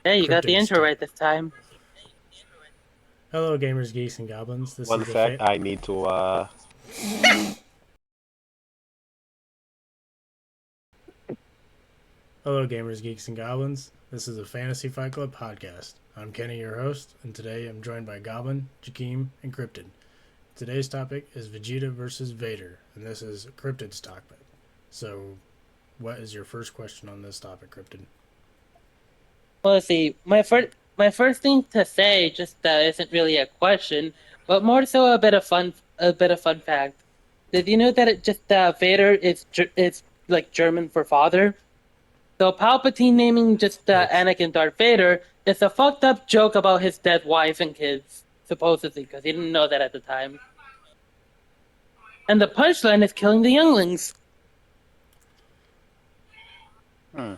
Hey, you got the Cryptid's intro talk. right this time. Hello, gamers, geeks, and goblins. This One is the sec, fa- I need to Hello, gamers, geeks, and goblins. This is the Fantasy Fight Club podcast. I'm Kenny, your host, and today I'm joined by Goblin, Jakeem, and Cryptid. Today's topic is Vegeta versus Vader, and this is Cryptid's topic. So, what is your first question on this topic, Cryptid? Well, let's see. My first thing to say just isn't really a question, but more so a bit of fun fact. Did you know that it just Vader is like German for father? So Palpatine naming just It's Anakin Darth Vader is a fucked up joke about his dead wife and kids, supposedly, because he didn't know that at the time. And the punchline is killing the younglings. hmm.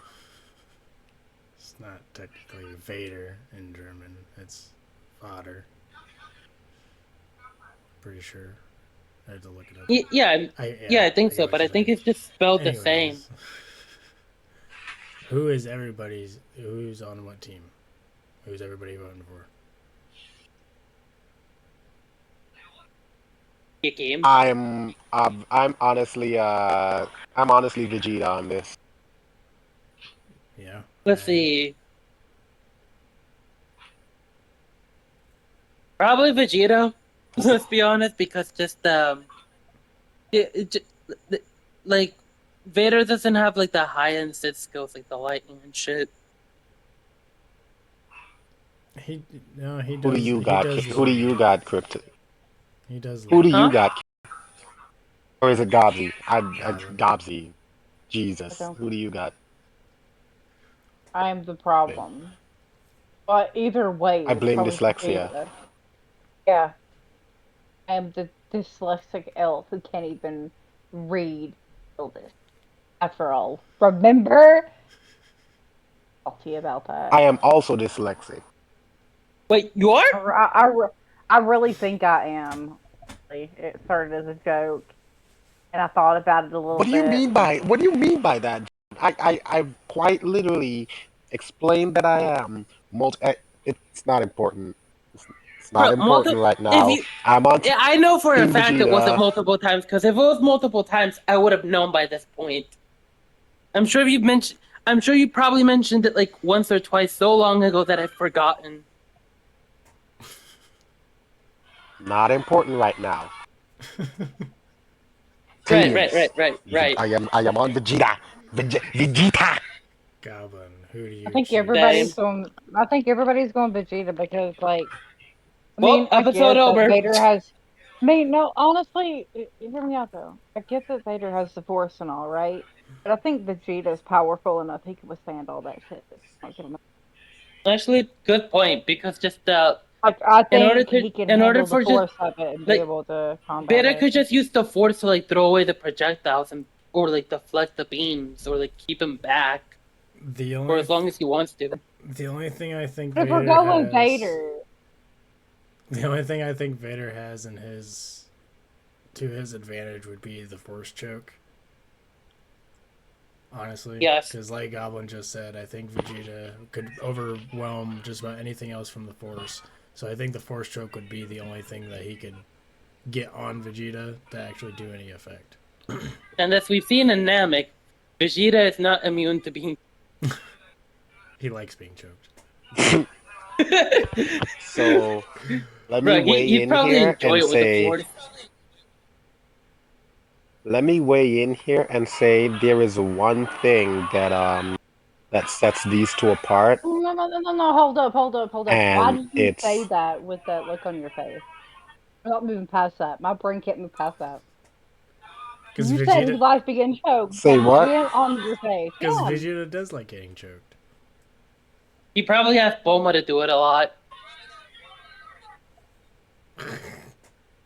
it's not technically Vader in German. It's Vater. Pretty sure. I had to look it up. Yeah, yeah, I think I get so, what but I you're think saying. it's just spelled the same. Anyways, who's on what team? Who's everybody voting for? Game. I'm honestly Vegeta on this. Yeah, Let's see. Probably Vegeta. Let's be honest, because just it, like Vader doesn't have like the high end Sith skills like the lightning and shit. he no he Who do does you he got? does Who do you lightning. got, Crypto? He does Who do lightning. you Huh? got? Or is it Gobsy? I Goblin. Gobsy. I Jesus. don't. Who do you got? I am the problem. But either way, I it's blame probably dyslexia. Vegeta. Yeah, I am the dyslexic elf who can't even read this. After all, remember? Salty about that. I am also dyslexic. Wait, you are? I really think I am. Honestly. It started as a joke, and I thought about it a little bit. What do you mean by that? I quite literally explained that I am it's not important. It's not Bro, important right if now. you I'm on yeah, I know for a Team fact it wasn't Vegeta. multiple times, because if it was multiple times, I would have known by this point. I'm sure you mentioned I'm sure you probably mentioned it like once or twice so long ago that I've forgotten. Not important right now. Right, right, Teams. right, right, right. I am on Vegeta. Vegeta. Goblin. Who do I you think choose? Same. everybody's going. I think everybody's going Vegeta because, like, I Well, mean, I episode get that over. Vader has. I mean, no, honestly, hear me out though. I get that Vader has the Force and all, right? But I think Vegeta's powerful enough he can withstand all that shit. Like, Actually, good point, because just I in order think to he can in order handle the for just Force of it and be like able to combat Vader it. could just use the force to like throw away the projectiles and or like deflect the beams or like keep him back The for only as long as he wants to. the only thing I think But if we're Vader going has Vader, the only thing I think Vader has to his advantage would be the force choke. Honestly, Yes. because like Goblin just said, I think Vegeta could overwhelm just about anything else from the force. So I think the force choke would be the only thing that he could get on Vegeta to actually do any effect. And as we've seen in Namek, Vegeta is not immune to being He likes being choked. So let me Bro, weigh he'd in probably here enjoy and it with the say force. let me weigh in here and say there is one thing that sets these two apart, no, no, no, no, no. Hold up. Why and did you say it's that with that look on your face? I'm not moving past that. My brain can't move past that. Because You said he Vegeta, likes being choked. say That what? went on your face. because Yeah. Vegeta does like getting choked. He probably has Bulma to do it a lot.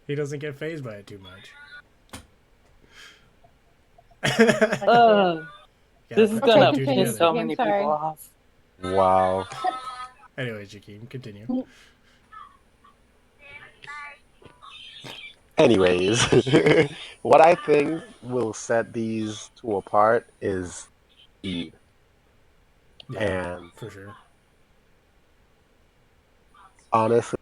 He doesn't get phased by it too much. I can't. Gotta This is put two Okay, and gonna two continue. piss together. so I'm many people sorry. off. Wow. Anyway, Jakeem, continue. Anyways, what I think will set these two apart is speed. Yeah, And for sure. honestly,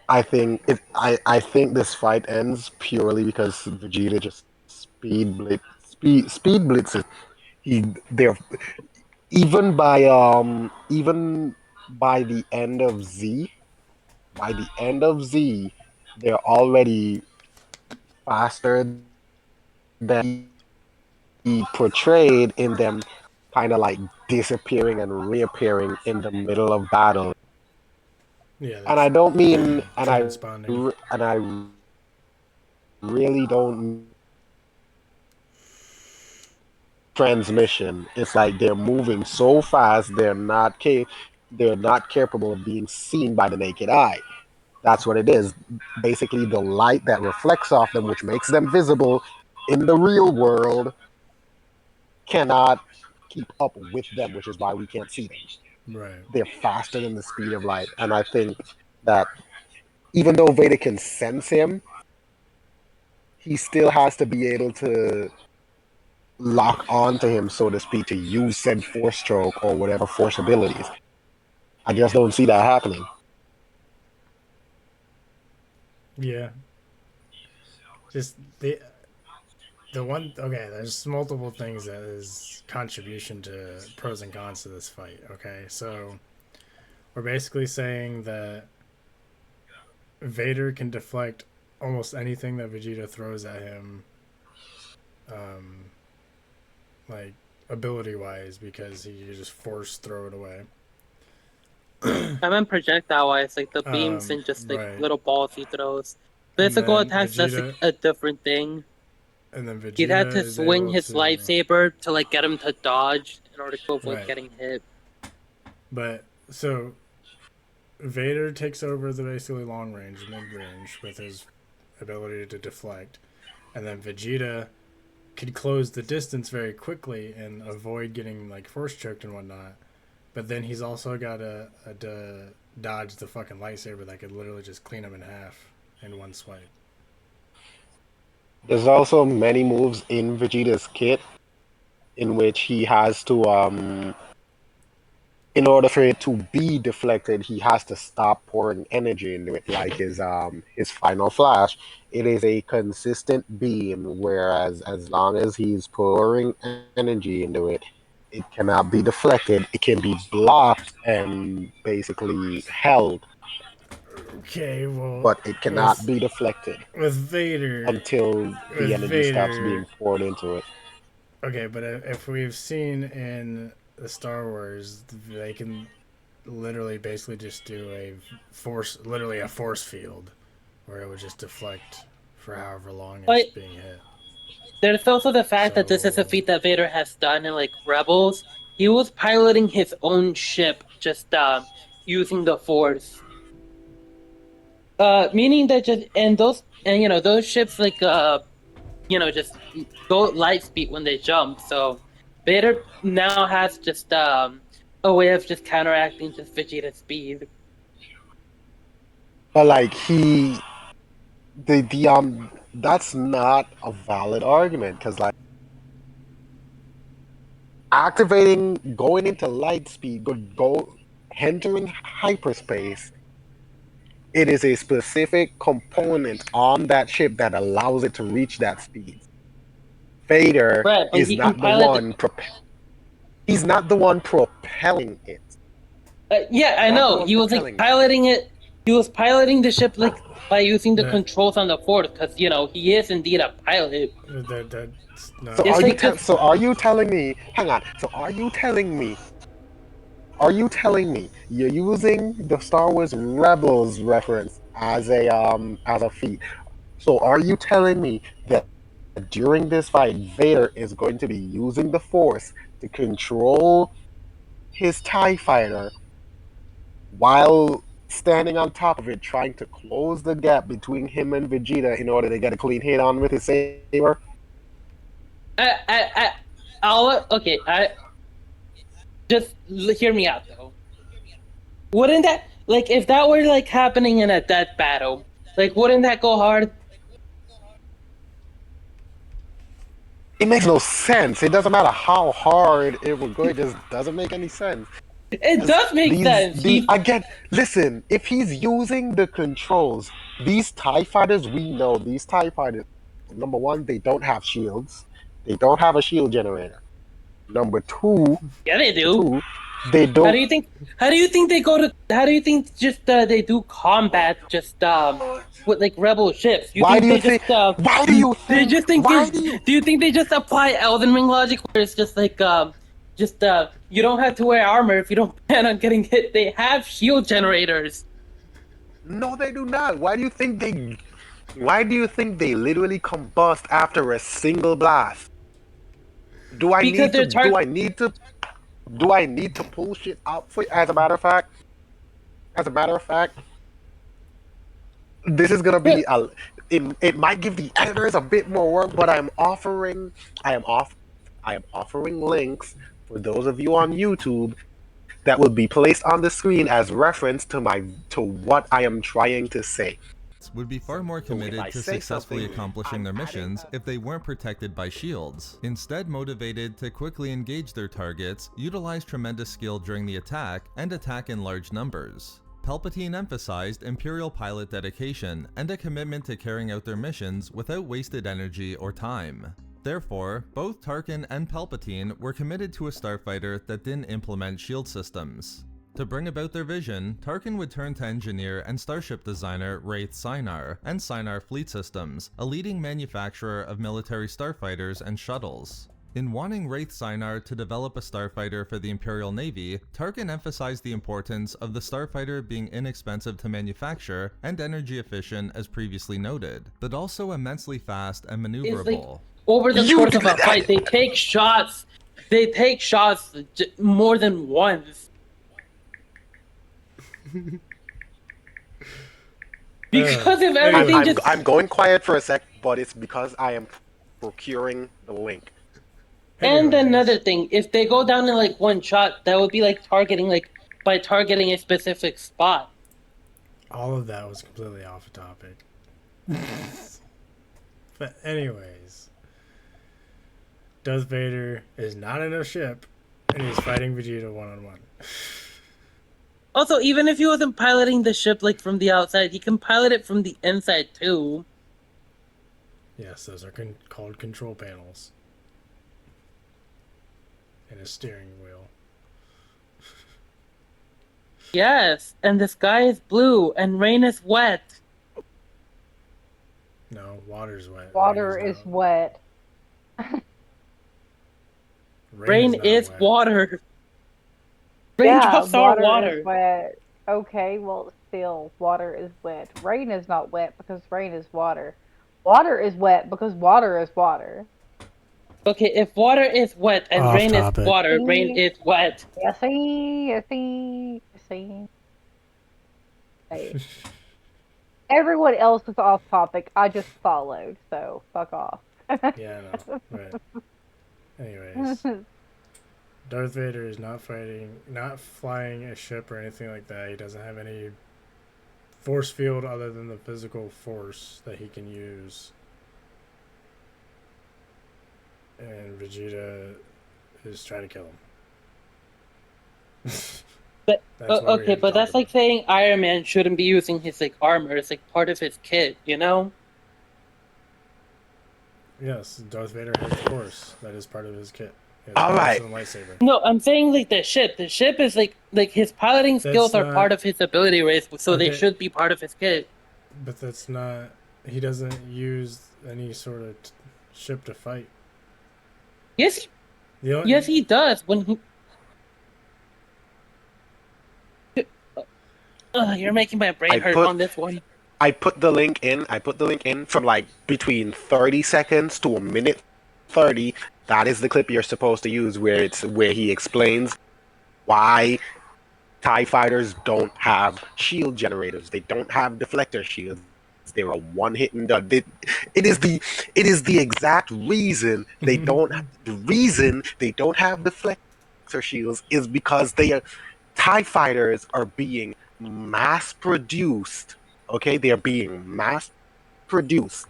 I think this fight ends purely because Vegeta just speed blitzes. They're even by the end of Z, by the end of Z, they're already faster than he portrayed in them kind of like disappearing and reappearing in the middle of battle. Yeah, And that's I don't mean, transponding. and I really don't transmission. It's like they're moving so fast, they're not capable of being seen by the naked eye. That's what it is. Basically, the light that reflects off them, which makes them visible in the real world, cannot keep up with them, which is why we can't see them. Right. They're faster than the speed of light. And I think that even though Vader can sense him, he still has to be able to lock onto him, so to speak, to use said force stroke or whatever force abilities. I just don't see that happening. Yeah. Just the one. Okay, there's multiple things that is contribution to pros and cons to this fight. Okay, so we're basically saying that Vader can deflect almost anything that Vegeta throws at him, um, like ability wise, because he can just force throw it away. I meant projectile wise, like the beams and just like Right, little balls he throws. and Physical then attacks, that's like Vegeta, a different thing. and then He'd had Vegeta to is swing able his to. lightsaber to like get him to dodge in order to avoid Right, getting hit. but so Vader takes over the basically long range, mid range with his ability to deflect, and then Vegeta could close the distance very quickly and avoid getting like force choked and whatnot. But then he's also got a dodge the fucking lightsaber that could literally just clean him in half in one swipe. There's also many moves in Vegeta's kit in which he has to in order for it to be deflected, he has to stop pouring energy into it, like his final flash. It is a consistent beam, whereas as long as he's pouring energy into it, it cannot be deflected. It can be blocked and basically held, Okay, well, but it cannot be deflected with Vader, until the with energy stops Vader, being poured into it. okay, but if we've seen in the Star Wars, they can literally basically just do a force, literally a force field, where it would just deflect for however long it's But being hit. there's also the fact that this is a So feat that Vader has done in like Rebels. He was piloting his own ship, just using the Force. Meaning that just and those ships like just go light speed when they jump. So Vader now has just a way of just counteracting just Vegeta's speed. But like the that's not a valid argument because like activating going into light speed go entering hyperspace, it is a specific component on that ship that allows it to reach that speed. Vader Right, but is he can not the pilot. one he's not the one propelling it. Yeah, He's I not the know. one He was like propelling it. piloting it. He was piloting the ship like by using the that controls on the Force, because he is indeed a pilot. that's So not. It's like just are you telling me, hang on, so are you telling me you're using the Star Wars Rebels reference as a feat? So are you telling me that during this fight, Vader is going to be using the Force to control his TIE fighter while standing on top of it, trying to close the gap between him and Vegeta in order to get a clean hit on with his saber? I I'll okay. I just hear me out though. Wouldn't that like if that were like happening in a death battle? Like, wouldn't that go hard? It makes no sense. It doesn't matter how hard it would go, it just doesn't make any sense. It does make sense. These again, listen, if he's using the controls, these TIE fighters, we know these TIE fighters, number one, they don't have shields. They don't have a shield generator. Number two, Yeah, they do. two, they How don't. do you think? How do you think they go to? How do you think just they do combat just with like rebel ships? You Why do think you they think? just Why do you they think? just think Why is? do you? Do you think they just apply Elden Ring logic where it's just like just you don't have to wear armor if you don't plan on getting hit? They have shield generators No, they do not. Why do you think they? Why do you think they literally combust after a single blast? Do I because need to? they're Do target. I need to? Do I need to pull shit out for? As a matter of fact, this is gonna be a. It might give the editors a bit more work, but I am off. I am offering links for those of you on YouTube that will be placed on the screen as reference to what I am trying to say. would be far more So if committed I to say successfully something, accomplishing I'm their adding. missions if they weren't protected by shields. Instead motivated to quickly engage their targets, utilize tremendous skill during the attack, and attack in large numbers. Palpatine emphasized Imperial pilot dedication and a commitment to carrying out their missions without wasted energy or time. Therefore, both Tarkin and Palpatine were committed to a starfighter that didn't implement shield systems. To bring about their vision, Tarkin would turn to engineer and starship designer Wraith Sinar and Sinar Fleet Systems, a leading manufacturer of military starfighters and shuttles. In wanting Wraith Sinar to develop a starfighter for the Imperial Navy, Tarkin emphasized the importance of the starfighter being inexpensive to manufacture and energy efficient as previously noted, but also immensely fast and It's like maneuverable. over the You course of a fight, they take shots. They take shots more than once because of everything. Anyways, Just I'm going quiet for a sec, but it's because I am procuring the link. And another anyways, thing, if they go down in like one shot, that would be like targeting like by targeting a specific spot. all of that was completely off topic. But anyways, Darth Vader is not in a ship, and he's fighting Vegeta one on one. Also, even if he wasn't piloting the ship like from the outside, he can pilot it from the inside too. Yes, those are called control panels and a steering wheel. Yes, and the sky is blue and rain is wet. No, water's wet. Water is wet. Rain not is wet. water. Yeah, Raindrops are water is water. wet. Okay, well, still, water is wet. Rain is not wet because rain is water. Water is wet because water is water. Okay, if water is wet and Off rain is topic. water, rain See? is wet. Yeah, see, you see, you see. Hey. Everyone else is off topic. I just followed, so fuck off. Yeah, I know. Right. Anyways, Darth Vader is not flying a ship or anything like that. He doesn't have any force field other than the physical force that he can use. And Vegeta is trying to kill him. But That's what we're okay, here to but talk that's like about. saying Iron Man shouldn't be using his like armor. It's like part of his kit, you know? Yes, Darth Vader has a force that is part of his kit. He has a All force right. and a lightsaber. No, I'm saying like the ship. The ship is like his piloting skills That's are part not of his ability race, so they okay, should be part of his kit. but that's not. He doesn't use any sort of ship to fight. Yes, The only, yes, he does. When he, you're making my brain I hurt put on this one. I put the link in. I put the link in from like between 30 seconds to a minute 30. That is the clip you're supposed to use where he explains why TIE fighters don't have shield generators. They don't have deflector shields. They're a one hit and done. It is the exact reason they don't have deflector shields is because TIE fighters are being mass produced. Okay, they are being mass produced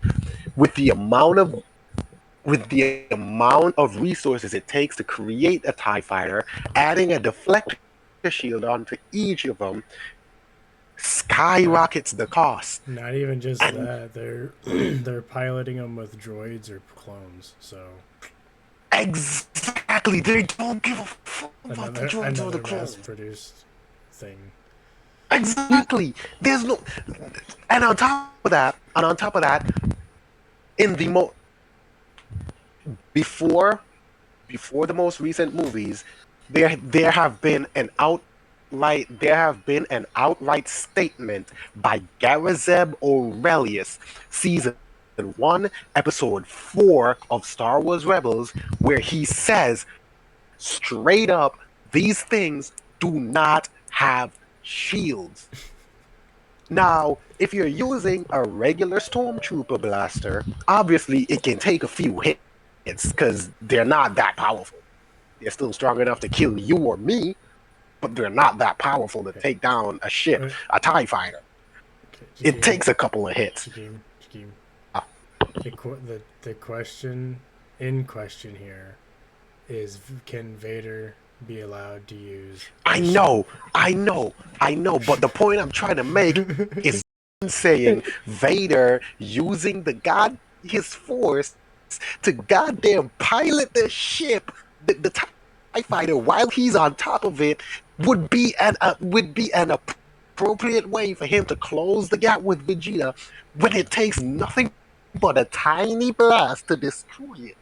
with the amount of resources it takes to create a TIE fighter, adding a deflector shield onto each of them skyrockets the cost. Not even just And that, they're piloting them with droids or clones. So exactly, they don't give a fuck about the droids or the another mass clones. produced thing. Exactly. There's no, and on top of that, in the before before the most recent movies, there have been an outright statement by Garazeb Aurelius, season 1, episode 4 of Star Wars Rebels, where he says straight up, these things do not have shields. Now, if you're using a regular Stormtrooper blaster, obviously it can take a few hits because they're not that powerful. They're still strong enough to kill you or me, but they're not that powerful to Okay. take down a ship, Okay. a TIE fighter. It takes a couple of hits. Jakeem. Ah, The question in question here is: can Vader be allowed to use I a know, shield? I know, but the point I'm trying to make is saying Vader using his force to goddamn pilot the ship, the TIE fighter, while he's on top of it, would be an appropriate way for him to close the gap with Vegeta when it takes nothing but a tiny blast to destroy it.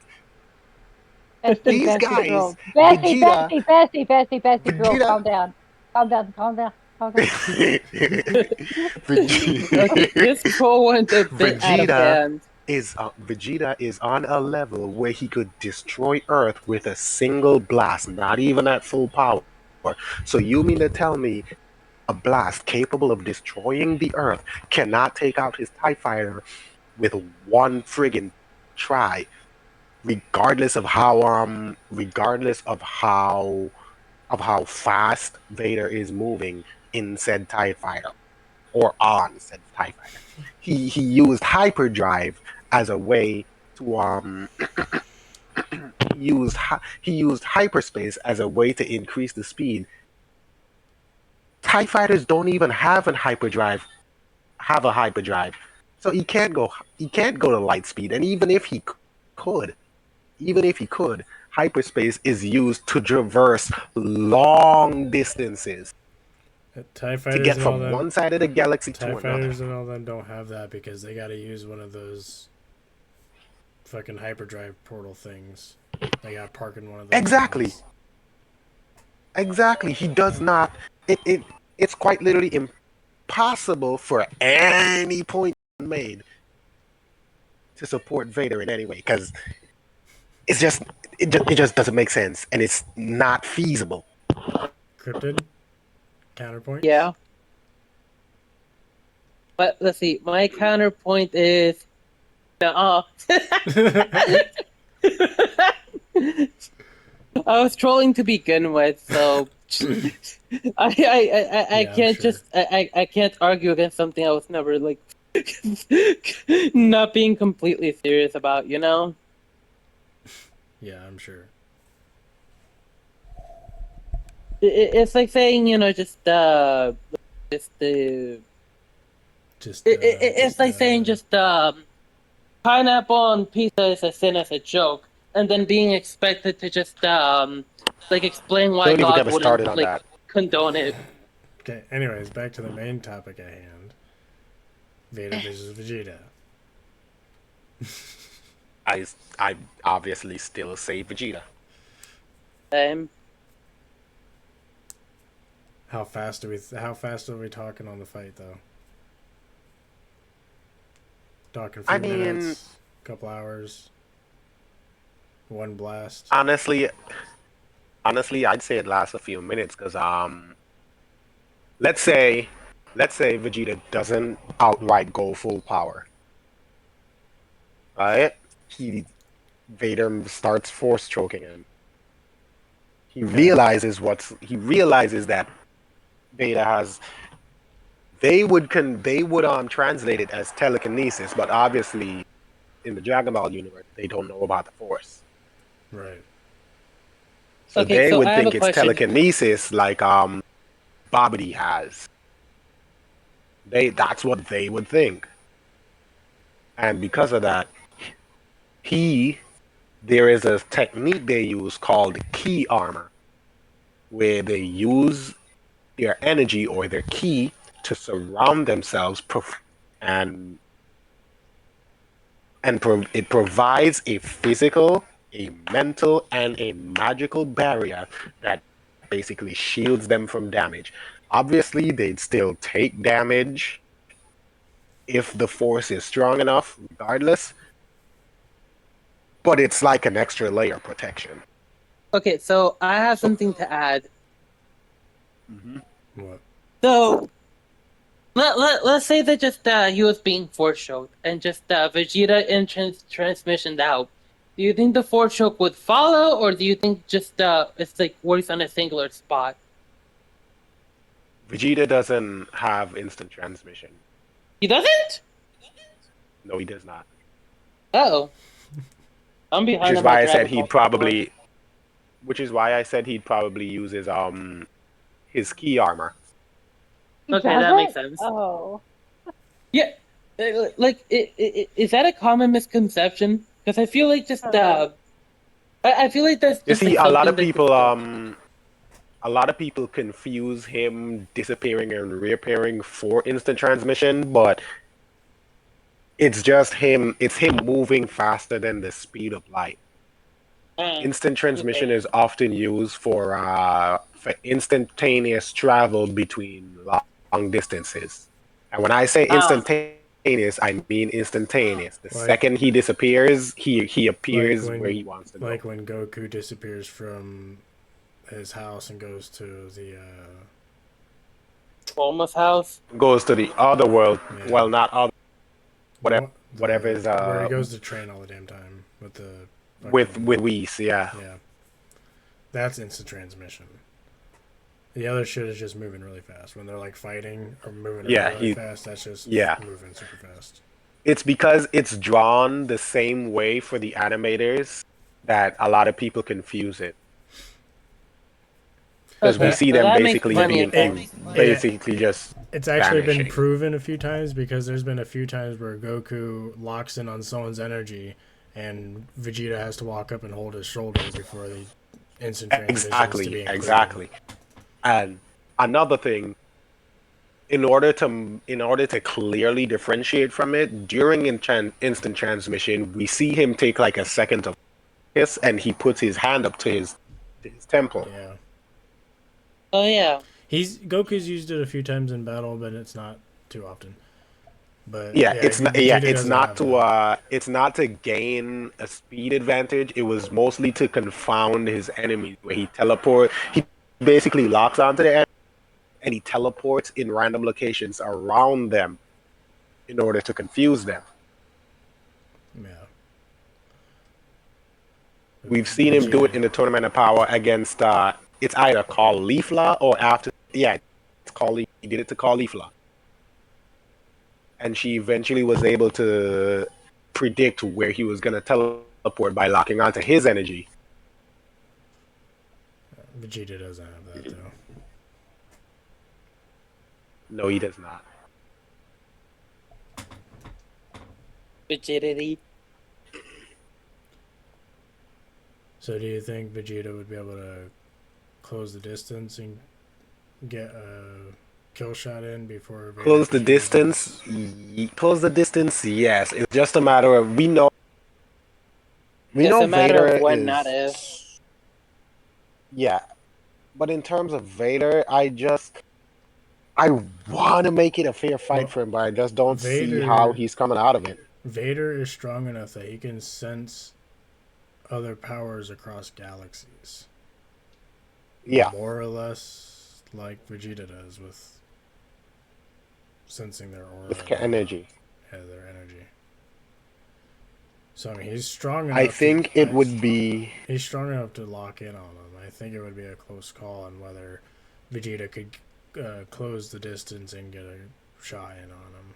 Bestie, These bestie, guys, bro. Bestie, Vegeta, bestie, bestie, bestie, bestie, bro. Vegeta, Calm down. Calm down, calm down, calm down. Okay, this troll went a bit out of Vegeta hand. Vegeta is on a level where he could destroy Earth with a single blast, not even at full power. So you mean to tell me a blast capable of destroying the Earth cannot take out his TIE fighter with one friggin' try, regardless of how fast Vader is moving in said TIE fighter or on said TIE fighter. He used hyperdrive as a way to he used hyperspace as a way to increase the speed. TIE fighters don't even have a hyperdrive. So he can't go to light speed, and could even if he could, hyperspace is used to traverse long distances TIE to fighters get and all from them. one side of the galaxy TIE to another. fighters and all them don't have that because they got to use one of those fucking hyperdrive portal things. They got to park in one of those Exactly. things. Exactly. He does not. It's quite literally impossible for any point made to support Vader in any way because it's just it just doesn't make sense and it's not feasible. Cryptid counterpoint. Yeah, but let's see. My counterpoint is no. I was trolling to begin with, so I Yeah, I'm can't sure. just I can't argue against something I was never like not being completely serious about, you know? Yeah, I'm sure. It's like saying, you know, just the it's like saying just pineapple on pizza is a sin as a joke, and then being expected to just like explain why Don't even God get me wouldn't started on like that. condone it. Okay. Anyways, back to the main topic at hand. Vader versus Vegeta. I obviously still say Vegeta. Um, How fast are we talking on the fight though? Talking a I few mean, minutes, couple hours, one blast. honestly, I'd say it lasts a few minutes because let's say Vegeta doesn't outright go full power, right? He Vader starts force choking him. Okay. He realizes that Vader has they would translate it as telekinesis, but obviously in the Dragon Ball universe they don't know about the force. Right. So okay, they so I would have a think it's question. telekinesis like Babidi has. That's what they would think. And because of that, he there is a technique they use called key armor, where they use their energy or their key to surround themselves and it provides a physical, a mental, and a magical barrier that basically shields them from damage. Obviously, they'd still take damage if the force is strong enough, regardless, but it's like an extra layer of protection. Okay, so I have So, something to add. mhm. What? So let's say that just he was being force choked and just Vegeta in transmissioned out. Do you think the force choke would follow, or do you think just it's like works on a singular spot? Vegeta doesn't have instant transmission. He doesn't? No, he does not. Oh, I'm Which behind is on my why I said Dragon he'd Ball stuff now. probably, which is why I said he'd probably use his key armor. He Okay, that makes doesn't? sense. Oh. Yeah, like is that a common misconception? Because I feel like just I feel like that's You just see, like something that just a lot of people confuse him disappearing and reappearing for instant transmission, but it's him moving faster than the speed of light. uh, Instant transmission okay. is often used for instantaneous travel between long distances. And when I say Ah, instantaneous, I mean instantaneous. The Like second he disappears, he like appears where when he wants to go. like when Goku disappears from his house and goes to the Bulma's house. Goes to the other world. yeah Well, not other, the whatever, one whatever the is where he goes to train all the damn time with the with fucking Whis, yeah. yeah, that's instant transmission. The other shit is just moving really fast when they're like fighting or moving around Yeah, really fast. That's just yeah. moving super fast. It's because it's drawn the same way for the animators that a lot of people confuse it. Because we Okay, That see them that makes basically plenty of being sense. it basically just it's actually been vanishing. proven a few times because there's been a few times where Goku locks in on someone's energy and Vegeta has to walk up and hold his shoulder before the instant transitions to Exactly, being clear. exactly. And another thing, in order to clearly differentiate from it, during instant transmission, we see him take like a second to focus, and he puts his hand up to his temple. Yeah. Oh yeah. Goku's used it a few times in battle, but it's not too often. But Yeah, yeah, Vegeta doesn't have that. it's not to gain a speed advantage. It was mostly to confound his enemies, where he basically locks onto the enemy and he teleports in random locations around them in order to confuse them. Yeah. We've seen him do it Vegeta. in the Tournament of Power against it's either Caulifla or after yeah, it's Caulifla. He did it to Caulifla. And she eventually was able to predict where he was gonna teleport by locking onto his energy. Vegeta doesn't have that though. No, he does not. Rigidity. So do you think Vegeta would be able to close the distance and get a kill shot in before Vader Close the could use it? distance. Close the distance. Yes, it's just a matter of we Just know a matter of Vader when, not if. is yeah, but in terms of Vader, I want to make it a fair fight But for him, but I just don't see how Vader he's coming out of it. Vader is strong enough that he can sense other powers across galaxies. Yeah, More or less like Vegeta does with sensing their aura with and energy. their energy. So I mean, he's strong I enough to think it would be he's strong enough to lock in on them. I think it would be a close call on whether Vegeta could close the distance and get a shot in on him.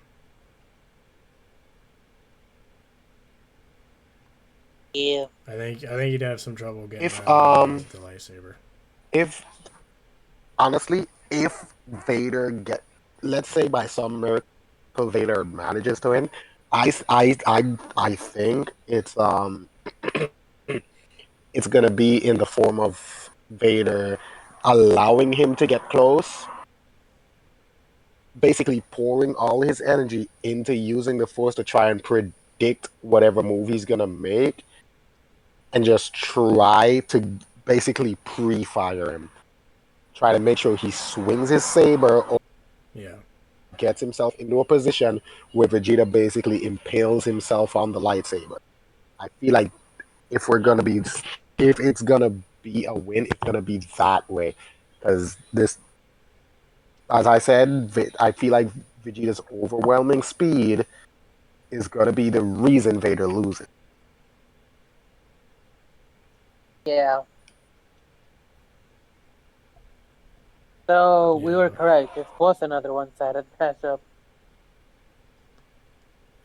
Yeah. I think he'd have some trouble getting if around with the lightsaber. if honestly if Vader let's say by some miracle Vader manages to win, I think it's gonna be in the form of Vader allowing him to get close, basically pouring all his energy into using the Force to try and predict whatever move he's gonna make, and just try to basically pre-fire him. Try to make sure he swings his saber or Yeah. gets himself into a position where Vegeta basically impales himself on the lightsaber. I feel like if we're gonna be, if it's gonna be a win, it's gonna be that way. Because this, as I said, I feel like Vegeta's overwhelming speed is gonna be the reason Vader loses. Yeah. So we were Yeah. correct. This was another one-sided matchup.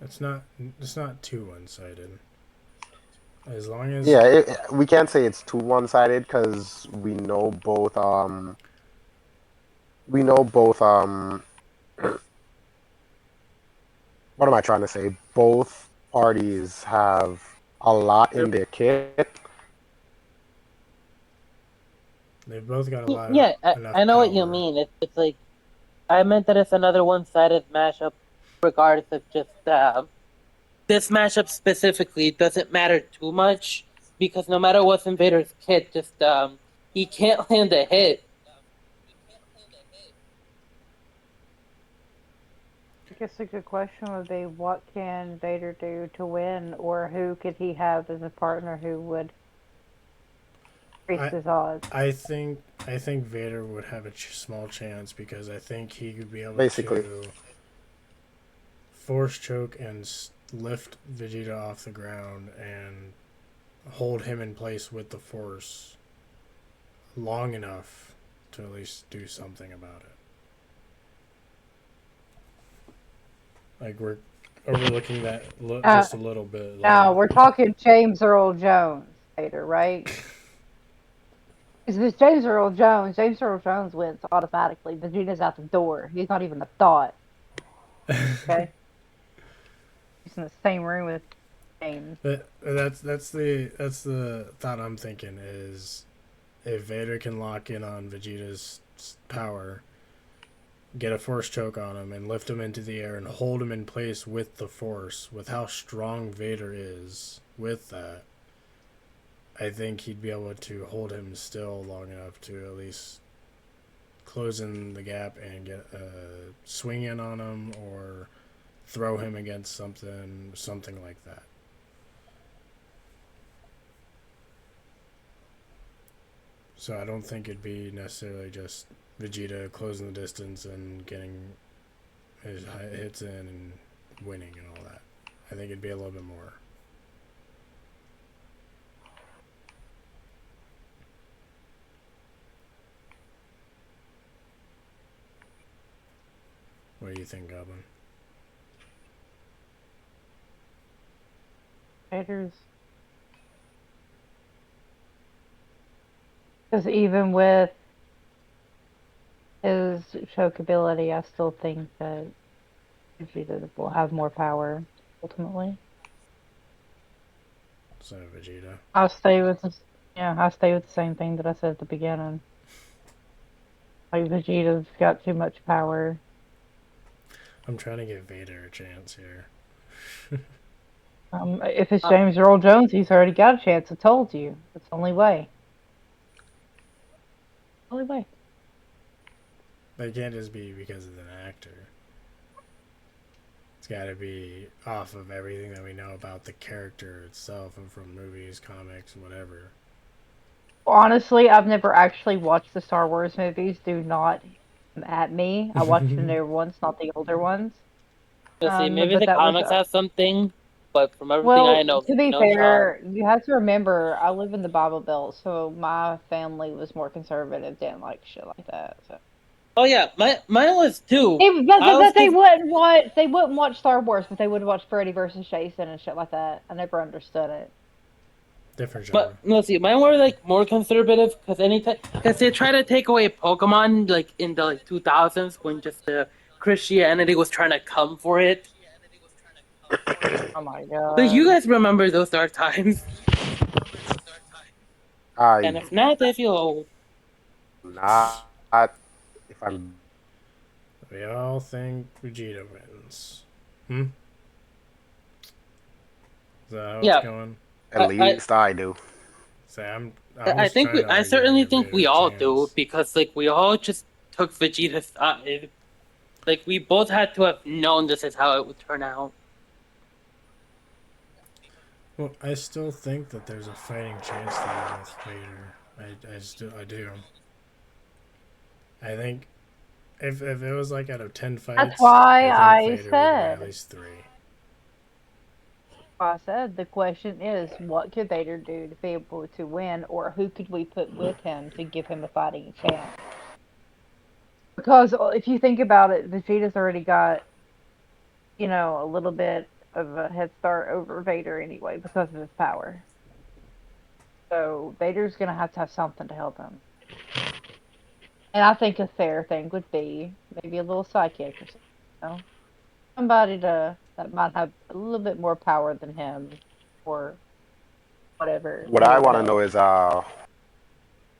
It's not. It's not too one-sided. As long as Yeah, we can't say it's too one-sided because we know both what am I trying to say? Both parties have a lot in their kit. they've both got a lot of Yeah, I enough know what you power. mean. It's like I meant that it's another one-sided matchup, regardless of just this matchup specifically doesn't matter too much because no matter what's in Vader's kit, just he can't land a hit. I guess a good question would be what can Vader do to win, or who could he have as a partner who would increase I his odds? I think Vader would have a small chance because I think he could be able Basically, to force choke and lift Vegeta off the ground and hold him in place with the Force long enough to at least do something about it. Like we're overlooking that Uh, just a little bit. Now Like we're talking James Earl Jones, Vader, right? Because if it's James Earl Jones wins automatically. Vegeta's out the door. He's not even a thought. Okay, he's in the same room with James. but that's the thought I'm thinking is if Vader can lock in on Vegeta's power, get a force choke on him and lift him into the air and hold him in place with the force, with how strong Vader is with that, I think he'd be able to hold him still long enough to at least close in the gap and get a swing in on him or throw him against something like that. So I don't think it'd be necessarily just Vegeta closing the distance and getting his hits in and winning and all that. I think it'd be a little bit more. What do you think, Goblin? Vader's because even with his choke ability, I still think that Vegeta will have more power ultimately. So Vegeta. I'll stay with the, yeah, I stay with the same thing that I said at the beginning. Like Vegeta's got too much power. I'm trying to give Vader a chance here. If it's Uh, James Earl Jones, he's already got a chance. I told you. It's the only way. Only way. They can't just be because of an actor. It's got to be off of everything that we know about the character itself and from movies, comics, whatever. Honestly, I've never actually watched the Star Wars movies. Do not come at me. I watched the newer ones, not the older ones. let's see, maybe But the that was comics have something, but from everything I well. know, To be Sean. fair, you have to remember I live in the Bible Belt, so my family was more conservative, didn't like shit like that. So Oh yeah, mine was too. I was but cause they wouldn't watch Star Wars, but they would watch Freddy versus Jason and shit like that. I never understood it. Different genre. But no, see, mine were like more conservative because they try to take away Pokemon like in the 2000s when just the Christianity was trying to come for it. Oh my But you god. guys remember those dark times, I and if not, they feel old. not. If I'm We all think Vegeta wins. Hmm? Is that how it's Yeah, going? at I, I, least I do. Say, I'm I just think trying to I argue and certainly give think Vader we a all do chance. because like we all just took Vegeta's side. Like we both had to have known this is how it would turn out. Well, I still think that there's a fighting chance to win with Vader. I do. I think if it was like out of 10 That's fights, why I think I Vader would win at said. least 3. I said the question is, what could Vader do to be able to win, or who could we put with him to give him a fighting chance? Because if you think about it, Vegeta's already got, a little bit of a head start over Vader anyway because of his power. So Vader's gonna have something to help him. And I think a fair thing would be maybe a little psychic or something. You know? Somebody that might have a little bit more power than him or whatever What that I would want to help. know is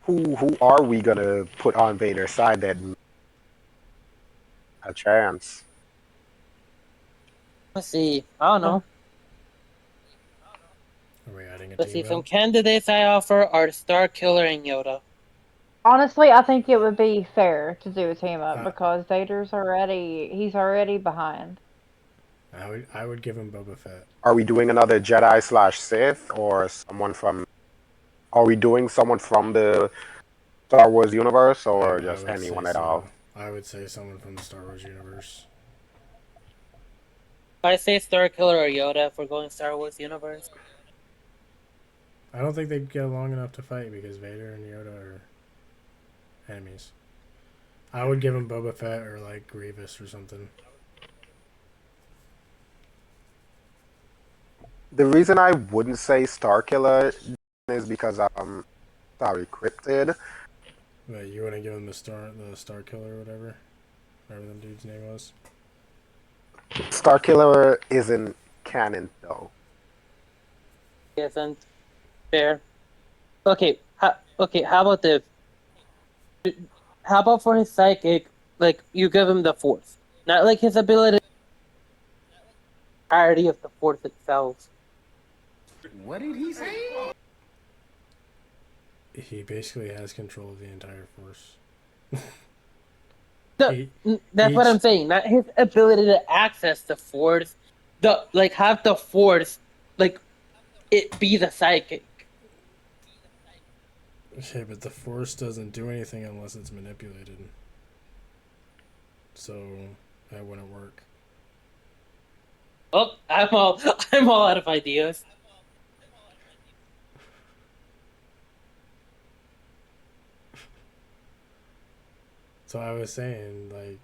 who are we gonna put on Vader's side that a chance? Let's see. I don't know. Are we adding a Let's see. team Some up? candidates I offer are Star Killer and Yoda. Honestly, I think it would be fair to do a team up Uh, because he's already behind. I would give him Boba Fett. Are we doing another Jedi slash Sith or someone from? Are we doing someone from the Star Wars universe or I just would say anyone at so. all? I would say someone from the Star Wars universe. I say Star Killer or Yoda if we're going Star Wars universe. I don't think they'd get along enough to fight because Vader and Yoda are enemies. I would give him Boba Fett or like Grievous or something. The reason I wouldn't say Starkiller is because sorry, Cryptid. But you want to give him the Star Killer or whatever the dude's name was. Starkiller isn't canon though. Isn't fair. Okay. Okay. How about this? How about for his psychic, like you give him the Force, not like his ability, entirety of the Force itself. He basically has control of the entire Force. No, He, that's what each I'm saying. Not his ability to access the Force, the like have the Force, like it be the psychic. Okay, but the Force doesn't do anything unless it's manipulated. So that wouldn't work. Oh, I'm all out of ideas. So I was saying like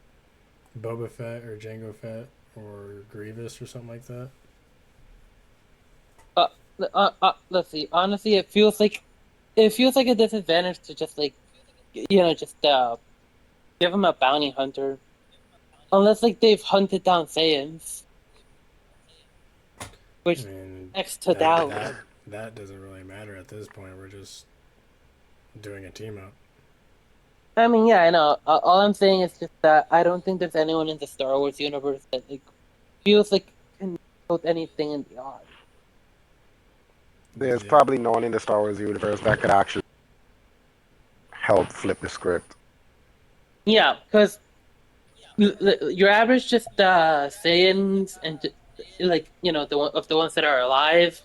Boba Fett or Jango Fett or Grievous or something like that. Uh, let's see. Honestly, it feels like a disadvantage to just like just give him a bounty hunter. Unless like they've hunted down Saiyans, I which mean next to that doubt. that that doesn't really matter at this point. We're just doing a team up. I mean, yeah, I know. All I'm saying is just that I don't think there's anyone in the Star Wars universe that like feels like can put anything in the odds. There's Yeah. probably no one in the Star Wars universe that could actually help flip the script. Yeah, because your average just Saiyans and like the ones that are alive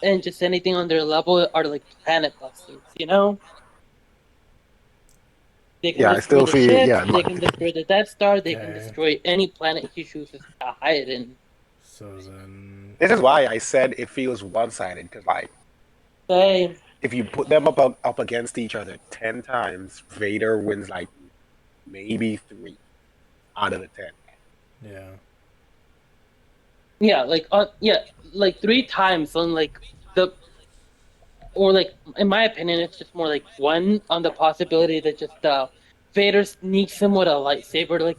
and just anything on their level are like planet busters. They can Yeah, I destroy still the see. ships, Yeah, they can destroy the Death Star, they can Okay. destroy any planet he chooses to hide in. So then, this is why I said it feels one-sided because like Say, if you put them up against each other 10 times, Vader wins like maybe 3 out of the 10. yeah. yeah, like 3 times on like the or like in my opinion, it's just more like one on the possibility that just Vader sneaks him with a lightsaber to like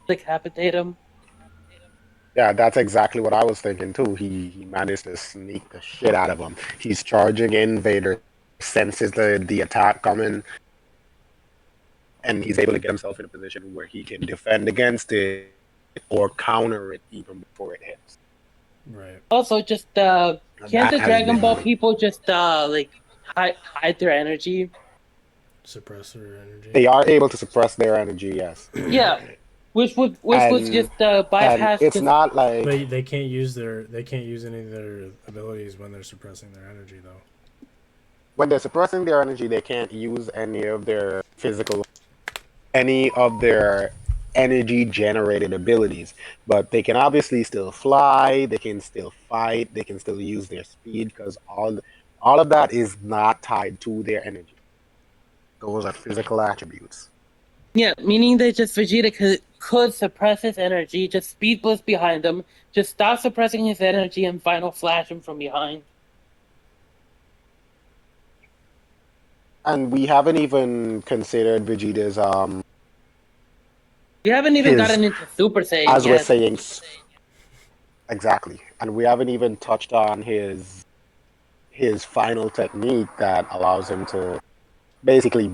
decapitate him. Yeah, that's exactly what I was thinking too. He managed to sneak the shit out of him. He's charging in. Vader senses the attack coming, and he's able to get himself in a position where he can defend against it or counter it even before it hits. Right. Also, just And can't that the has Dragon Ball been. people just like hide their energy? Suppressor energy. They are able to suppress their energy, yes, Yeah, which was and just and bypass it's just not like They can't use any of their abilities when they're suppressing their energy though. when they're suppressing their energy, they can't use any of their energy generated abilities. But they can obviously still fly, they can still fight, they can still use their speed because all of that is not tied to their energy. Those are physical attributes. yeah, meaning that just Vegeta could suppress his energy, just speed boost behind him, just stop suppressing his energy and final flash him from behind. And we haven't even considered Vegeta's We haven't even his gotten into Super Saiyan as we're yet. saying exactly. And we haven't even touched on his final technique that allows him to basically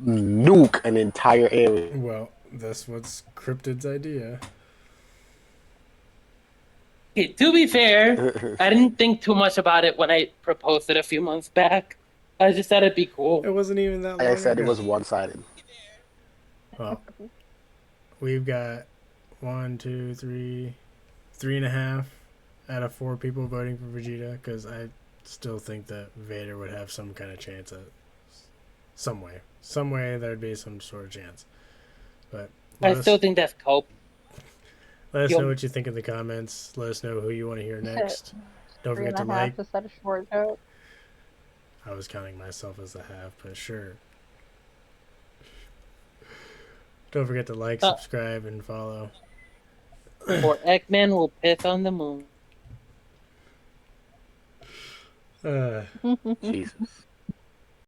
nuke an entire area. Well, that's what's Cryptid's idea. Okay, to be fair, I didn't think too much about it when I proposed it a few months back. I just thought it'd be It cool. wasn't even that Like I long said, it ago. was one sided. Well, we've got one, two, three, 3.5 out of 4 people voting for Vegeta because I still think that Vader would have some kind of chance at some way there'd be some sort of chance. But I let still us think that's cope. know Yo, what you think in the comments. Let us know who you want to hear You said next. Don't three forget and to a half. like. Is that a short joke? I was counting myself as a half, but sure. Don't forget to like, uh, subscribe, and follow. or Eggman will piss on the moon. Uh, Jesus.